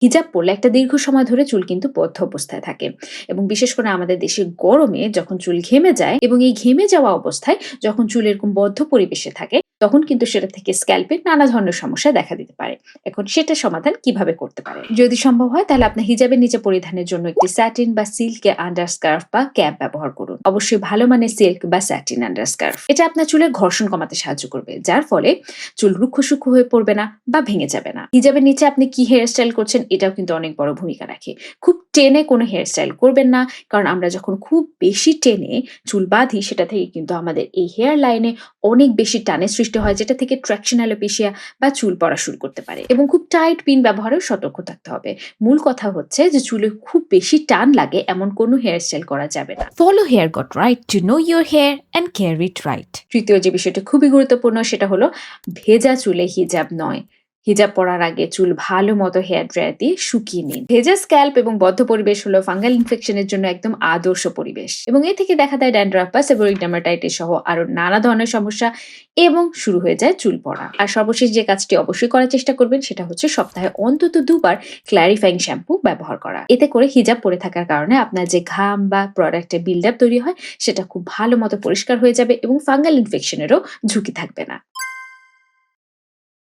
হিজাব পরলে একটা দীর্ঘ সময় ধরে চুল কিন্তু বদ্ধ অবস্থায় থাকে, এবং বিশেষ করে আমাদের দেশে গরমে যখন চুল ঘেমে যায়, এবং এই ঘেমে যাওয়া অবস্থায় যখন চুল এরকম বদ্ধ পরিবেশে থাকে, তখন কিন্তু সেটা থেকে স্ক্যাল্পে নানা ধরনের সমস্যা দেখা দিতে পারে। এখন সেটা সমাধান কিভাবে করতে পারে? যদি সম্ভব হয় তাহলে আপনার হিজাবের নিচে পরিধানের জন্য একটি স্যাটিন বা সিল্ক আন্ডার স্কার্ফ বা ক্যাপ ব্যবহার করুন। অবশ্যই ভালো মানের সিল্ক বা স্যাটিন আন্ডার স্কার্ফ। এটা আপনার চুলের ঘর্ষণ কমাতে সাহায্য করবে, যার ফলে চুল রুক্ষ সূক্ষ্ম হয়ে পড়বে না বা ভেঙে যাবে না। হিজাবের নিচে আপনি কি হেয়ার স্টাইল করছেন এটাও কিন্তু অনেক বড় ভূমিকা রাখে। খুব টেনে কোনো হেয়ার স্টাইল করবেন না, কারণ আমরা যখন খুব বেশি টেনে চুল বাঁধি সেটা থেকে কিন্তু আমাদের এই হেয়ার লাইনে অনেক বেশি টানের সৃষ্টি হয়, যেটা থেকে ট্র্যাকশন অ্যালোপেশিয়া বা চুল পড়া শুরু করতে পারে। এবং খুব টাইট পিন ব্যবহারেও সতর্ক থাকতে হবে। মূল কথা হচ্ছে যে চুলে খুব বেশি টান লাগে এমন কোনো হেয়ার স্টাইল করা যাবে না। Follow Hair Got Right to know your hair and care it right. তৃতীয় যে বিষয়টি খুবই গুরুত্বপূর্ণ সেটা হলো ভেজা চুলে হিজাব নয়। হিজাব পরার আগে চুল ভালো মতো হেয়ার ড্রায়ার দিয়ে শুকিয়ে নিন। ভেজা স্ক্যাল্প এবং বদ্ধ পরিবেশ হলো ফাঙ্গাল ইনফেকশনের জন্য একদম আদর্শ পরিবেশ, এবং এ থেকে দেখা দেয় ড্যান্ড্রাফ বা সেবোরিক ডার্মাটাইটিস সহ আরো নানা ধরনের সমস্যা, এবং শুরু হয়ে যায় চুল পড়া। আর সর্বশেষ যে কাজটি অবশ্যই করার চেষ্টা করবেন সেটা হচ্ছে সপ্তাহে অন্তত 2 বার ক্ল্যারিফাইং শ্যাম্পু ব্যবহার করা। এতে করে হিজাব পরে থাকার কারণে আপনার যে ঘাম বা প্রোডাক্টের বিল্ড আপ তৈরি হয় সেটা খুব ভালো মতো পরিষ্কার হয়ে যাবে, এবং ফাঙ্গাল ইনফেকশনেরও ঝুঁকি থাকবে না।